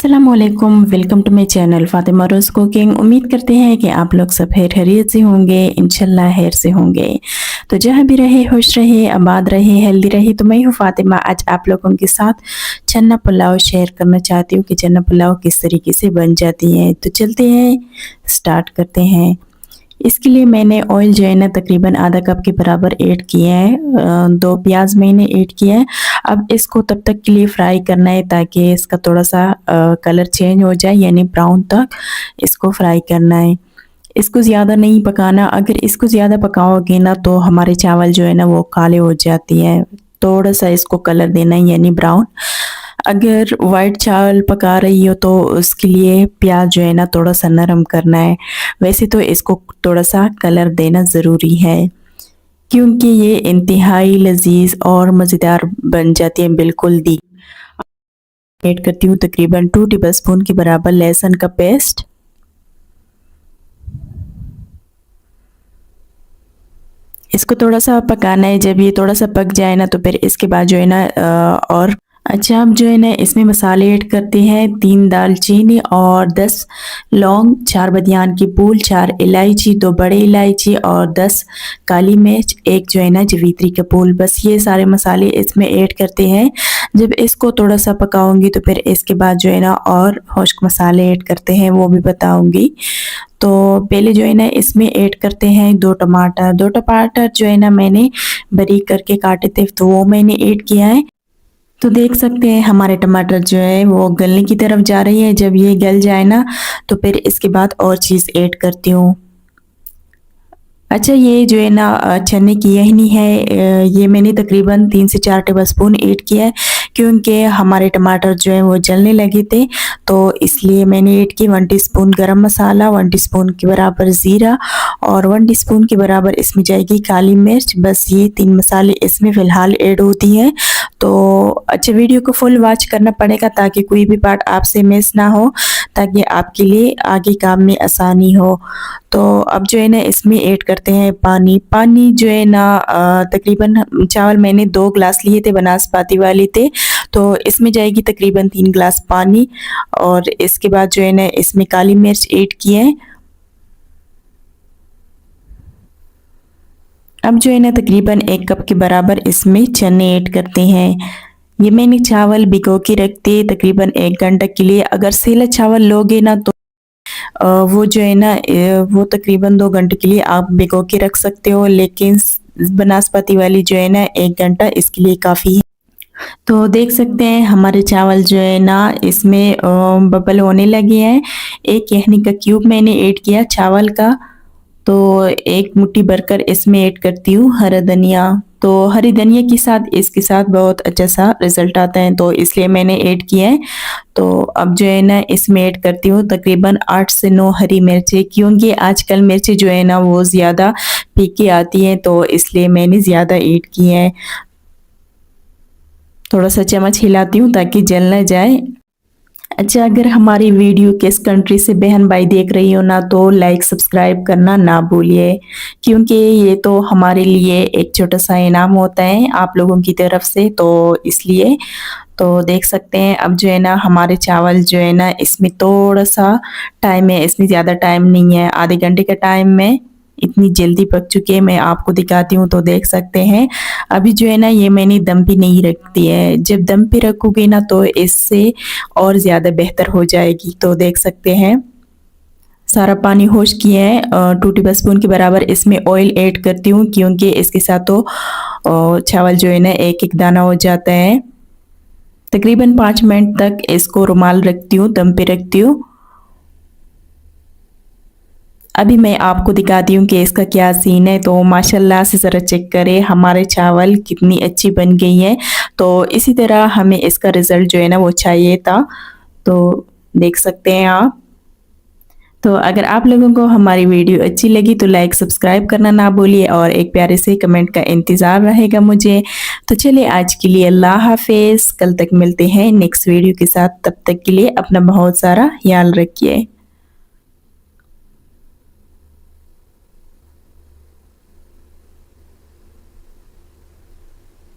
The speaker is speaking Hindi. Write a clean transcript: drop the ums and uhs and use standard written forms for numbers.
अस्सलामुअलैकुम, welcome to my channel Fatima rose cooking. उम्मीद करते हैं कि आप लोग सब खैरियत से होंगे, इंशाल्लाह खैर से होंगे। तो जहाँ भी रहे खुश रहे, आबाद रहे, हेल्दी रहे। तो मैं हूँ फ़ातिमा, आज आप लोगों के साथ चना पुलाव शेयर करना चाहती हूँ कि चना पुलाव किस तरीके से बन जाती है। तो चलते हैं, स्टार्ट करते हैं। इसके लिए मैंने ऑयल जो है ना तकरीबन आधा कप के बराबर ऐड किया है। 2 प्याज मैंने ऐड किया है। अब इसको तब तक के लिए फ्राई करना है ताकि इसका थोड़ा सा कलर चेंज हो जाए, यानी ब्राउन तक इसको फ्राई करना है। इसको ज़्यादा नहीं पकाना, अगर इसको ज़्यादा पकाओगे ना तो हमारे चावल जो है ना वो काले हो जाती हैं। थोड़ा सा इसको कलर देना है, यानी ब्राउन। अगर वाइट चावल पका रही हो तो उसके लिए प्याज जो है ना थोड़ा सा नरम करना है। वैसे तो इसको थोड़ा सा कलर देना ज़रूरी है क्योंकि ये इंतहाई लजीज और मज़ेदार बन जाती है, बिल्कुल दी। ऐड करती हूँ तकरीबन 2 टेबलस्पून के बराबर लहसुन का पेस्ट। इसको थोड़ा सा पकाना है। जब ये थोड़ा सा पक जाए ना तो फिर इसके बाद जो है ना और अच्छा, अब जो है ना इसमें मसाले ऐड करते हैं। 3 दालचीनी और 10 लौंग, 4 बदियान की फूल, 4 इलायची, 2 बड़े इलायची और 10 काली मिर्च, 1 जो है ना जवित्री का फूल। बस ये सारे मसाले इसमें ऐड करते हैं। जब इसको थोड़ा सा पकाऊंगी तो फिर इसके बाद जो है ना और खुश्क मसाले ऐड करते हैं, वो भी बताऊंगी। तो पहले जो है ना इसमें ऐड करते हैं 2 टमाटर। 2 टमाटर जो है ना मैंने बारीक करके काटे थे, तो वो मैंने ऐड किया है। तो देख सकते हैं हमारे टमाटर जो है वो गलने की तरफ जा रही है। जब ये गल जाए ना तो फिर इसके बाद और चीज़ ऐड करती हूँ। अच्छा, ये जो है ना चने की यखनी है, ये मैंने तकरीबन 3 से 4 टेबलस्पून ऐड किया है क्योंकि हमारे टमाटर जो है वो जलने लगे थे, तो इसलिए मैंने ऐड की। 1 टीस्पून गरम मसाला, 1 टीस्पून के बराबर ज़ीरा और 1 टीस्पून के बराबर इसमें जाएगी काली मिर्च। बस ये 3 मसाले इसमें फ़िलहाल ऐड होती हैं। तो अच्छा, वीडियो को फुल वॉच करना पड़ेगा ताकि कोई भी पार्ट आपसे मिस ना हो, ताकि आपके लिए आगे काम में आसानी हो। तो अब जो है ना इसमें ऐड करते हैं पानी। पानी जो है ना तकरीबन चावल मैंने 2 गिलास लिए थे, बनास्पाती वाले थे, तो इसमें जाएगी तकरीबन 3 गिलास पानी। और इसके बाद जो है ना इसमें काली मिर्च ऐड की है। अब जो है ना तकरीबन 1 कप के बराबर इसमें चने ऐड करते हैं। ये मैंने चावल भिगो के रखते तकरीबन 1 घंटा के लिए। अगर सेला चावल लोगे ना तो वो जो है ना वो तकरीबन 2 घंटे के लिए आप भिगो के रख सकते हो, लेकिन बनास्पति वाली जो है ना 1 घंटा इसके लिए काफ़ी है। तो देख सकते हैं हमारे चावल जो है ना इसमें बबल होने लगे हैं। 1 यखनी का क्यूब मैंने ऐड किया चावल का। तो 1 मुट्ठी भरकर इसमें ऐड करती हूँ हरा धनिया। तो हरी धनिया के साथ इसके साथ बहुत अच्छा सा रिज़ल्ट आता है, तो इसलिए मैंने ऐड किया है। तो अब जो है ना इसमें ऐड करती हूँ तकरीबन 8 से 9 हरी मिर्चें, क्योंकि आजकल मिर्चें जो है ना वो ज़्यादा फीकी आती हैं, तो इसलिए मैंने ज़्यादा ऐड की है। थोड़ा सा चम्मच हिलाती हूँ ताकि जल ना जाए। अच्छा, अगर हमारी वीडियो किस कंट्री से बहन भाई देख रही हो ना तो लाइक सब्सक्राइब करना ना भूलिए, क्योंकि ये तो हमारे लिए एक छोटा सा इनाम होता है आप लोगों की तरफ से, तो इसलिए। तो देख सकते हैं अब जो है ना हमारे चावल जो है ना इसमें थोड़ा सा टाइम है, इसमें ज़्यादा टाइम नहीं है, आधे घंटे का टाइम में इतनी जल्दी पक चुके हैं। मैं आपको दिखाती हूँ तो देख सकते हैं। अभी जो है ना ये मैंने दम पे नहीं रखती है, जब दम पे रखोगे ना तो इससे और ज़्यादा बेहतर हो जाएगी। तो देख सकते हैं सारा पानी होश किया है। 2 टेबलस्पून के बराबर इसमें ऑयल ऐड करती हूँ, क्योंकि इसके साथ तो चावल जो है ना एक एक दाना हो जाता है। तकरीबन 5 मिनट तक इसको रुमाल रखती हूँ, दम पे रखती हूँ। अभी मैं आपको दिखाती हूँ कि इसका क्या सीन है। तो माशाल्लाह से ज़रा चेक करें हमारे चावल कितनी अच्छी बन गई है। तो इसी तरह हमें इसका रिज़ल्ट जो है ना वो चाहिए था। तो देख सकते हैं आप। तो अगर आप लोगों को हमारी वीडियो अच्छी लगी तो लाइक सब्सक्राइब करना ना भूलिए और एक प्यारे से कमेंट का इंतज़ार रहेगा मुझे। तो चलिए आज के लिए अल्लाह हाफिज़, कल तक मिलते हैं नेक्स्ट वीडियो के साथ। तब तक के लिए अपना बहुत सारा ख्याल रखिए।